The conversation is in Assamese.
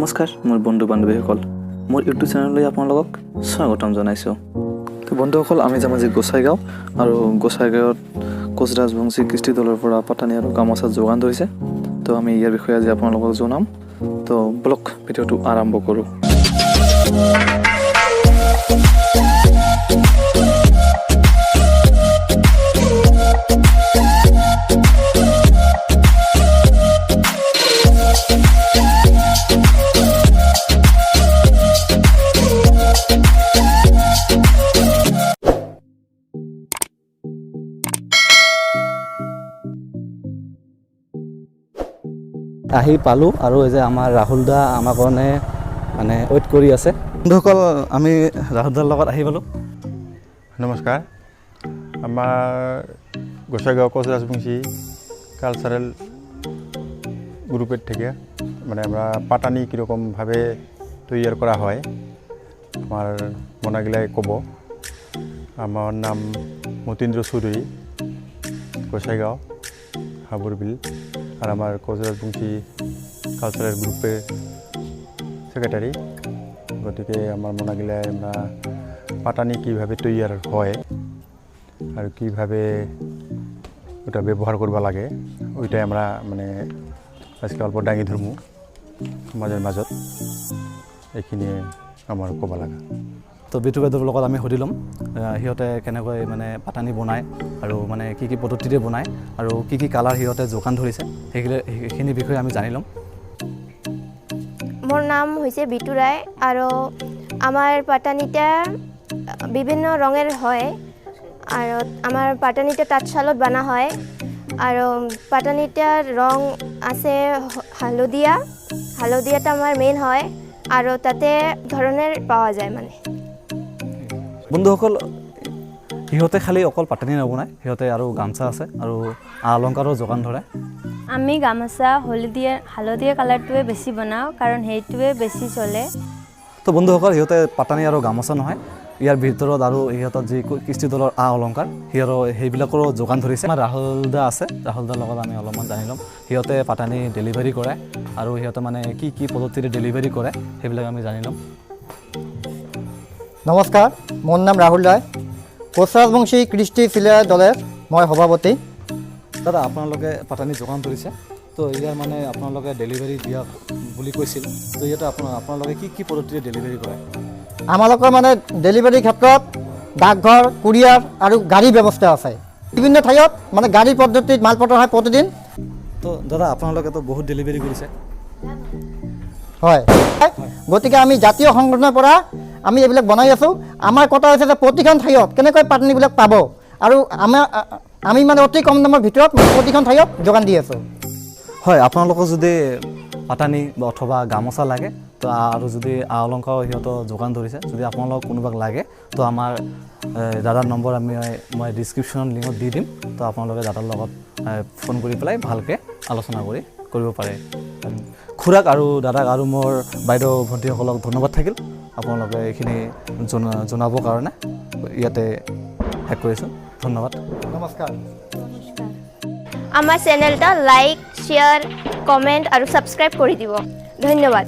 নমস্কাৰ মোৰ বন্ধু বান্ধৱীসকল মোৰ ইউটিউব চেনেললৈ আপোনালোকক স্বাগতম জনাইছোঁ। তো বন্ধুসকল আমি যাম আজি গোসাইগাঁও আৰু গোসাইগাঁৱত কোচ ৰাজবংশী কৃষ্টি দলৰ পৰা পাতানি আৰু গামোচা যোগান ধৰিছে। তো আমি ইয়াৰ বিষয়ে আজি আপোনালোকক জনাম। তো ব্লগ ভিডিঅ'টো আৰম্ভ কৰোঁ। আহি পালোঁ আৰু এই যে আমাৰ ৰাহুল দা আমাৰ কাৰণে মানে ৱেইট কৰি আছে। বন্ধুসকল আমি ৰাহুল দাৰ লগত আহি পালোঁ। নমস্কাৰ। আমাৰ গোসাইগাঁও কোচ রাজবংশী কালচারাল গ্রুপের থেকে মানে আমরা পাটানি কীরকমভাবে তৈরি করা হয় আমার মনাগিলাই কব। আমার নাম মতীন্দ্র চৌধুরী, গোসাইগাঁও হাবুরবিল, আর আমার কোচ রাজবংশী কালচারাল গ্রুপের সেক্রেটারি। গতিকে আমার মনাগিলাই আমরা পাটানি কীভাবে তৈরি হয় আর কীভাবে ওটা ব্যবহার করবা লাগে ওইটাই আমরা মানে আজকে অল্প দাঙি ধরমু সমাজের মাজত। এইখিনিয়ে আমার ক'ব লাগা। তো বিটু বাইদেউৰ লগত আমি সুধি ল'ম সিহঁতে কেনেকৈ মানে পাতানি বনায় আৰু মানে কি কি পদ্ধতিৰে বনায় আৰু কি কি কালাৰ সিহঁতে যোগান ধৰিছে সেইখিনি বিষয়ে আমি জানি ল'ম। মোৰ নাম হৈছে বিটু ৰায় আৰু আমাৰ পাটানিটা বিভিন্ন ৰঙেৰ হয় আর আমার পাটানিটা তাঁতশালত বানা হয় আর পাটানিটার রং আছে হালদিয়াটা আমার মেইন হয় আর তাতে ধরনের পাওয়া যায় মানে। বন্ধুসকল সিহঁতে খালি অকল পাটানি নবনায়, সিহঁতে আৰু গামচা আছে আৰু অলংকাৰো যোগান ধৰে। আমি গামোচা হালধীয়া কালাৰটোৱে বেছি বনাওঁ কাৰণ সেইটোৱে বেছি চলে। তো বন্ধুসকল সিহঁতে পাটানি আৰু গামোচা নহয়, ইয়াৰ ভিতৰত আৰু সিহঁতৰ যি কৃষ্টি দলৰ অলংকাৰ সেইবিলাকৰো যোগান ধৰিছে। আমাৰ ৰাহুল দা আছে, ৰাহুল দাৰ লগত আমি অলপমান জানি ল'ম। সিহঁতে পাটানি ডেলিভাৰী কৰে আৰু সিহঁতে মানে কি কি পদ্ধতিৰে ডেলিভাৰী কৰে সেইবিলাক আমি জানি ল'ম। নমস্কাৰ, মোৰ নাম ৰাহুল ৰায়, কোচ ৰাজবংশী কৃষ্টি চিলাই দলেৰ মই সভাপতি। দাদা আপোনালোকে পাটানি যোগান ধৰিছে, তো ইয়াৰ মানে আপোনালোকে ডেলিভাৰী দিয়া বুলি কৈছিল, তো ইয়াতে আপোনালোকে কি কি পদ্ধতিৰে ডেলিভাৰী কৰে? আমালোকৰ মানে ডেলিভাৰীৰ ক্ষেত্ৰত ডাকঘৰ, কুৰিয়াৰ আৰু গাড়ী ব্যৱস্থা আছে। বিভিন্ন ঠাইত মানে গাড়ী পদ্ধতিত মাল পঠোৱা হয় প্ৰতিদিন। তো দাদা আপোনালোকেতো বহুত ডেলিভাৰী কৰিছে। হয়, গতিকে আমি জাতীয় সংগঠনৰ পৰা আমি এইবিলাক বনাই আছোঁ। আমাৰ কথা হৈছে যে প্ৰতিখন ঠাইত কেনেকৈ পাটানিবিলাক পাব আৰু আমি মানে অতি কম দামৰ ভিতৰত প্ৰতিখন ঠাইত যোগান দি আছোঁ। হয়, আপোনালোকক যদি পাটানি অথবা গামোচা লাগে তো আৰু যদি অলংকাৰ সিহঁতৰ যোগান ধৰিছে, যদি আপোনালোকক কোনোবাক লাগে তো আমাৰ দাদাৰ নম্বৰ মই ডিছক্ৰিপশ্যনত লিংকত দি দিম। তো আপোনালোকে দাদাৰ লগত ফোন কৰি পেলাই ভালকৈ আলোচনা কৰিব পাৰে। খুৰাক আৰু দাদাক আৰু মোৰ বাইদেউ ভণ্টিসকলক ধন্যবাদ থাকিল আপোনালোকে এইখিনি জনাবৰ কাৰণে। ইয়াতে শেষ কৰিছোঁ, ধন্যবাদ, নমস্কাৰ। আমাৰ চ্যানেলটা like, share, comment R subscribe কৰে দিব। ধন্যবাদ।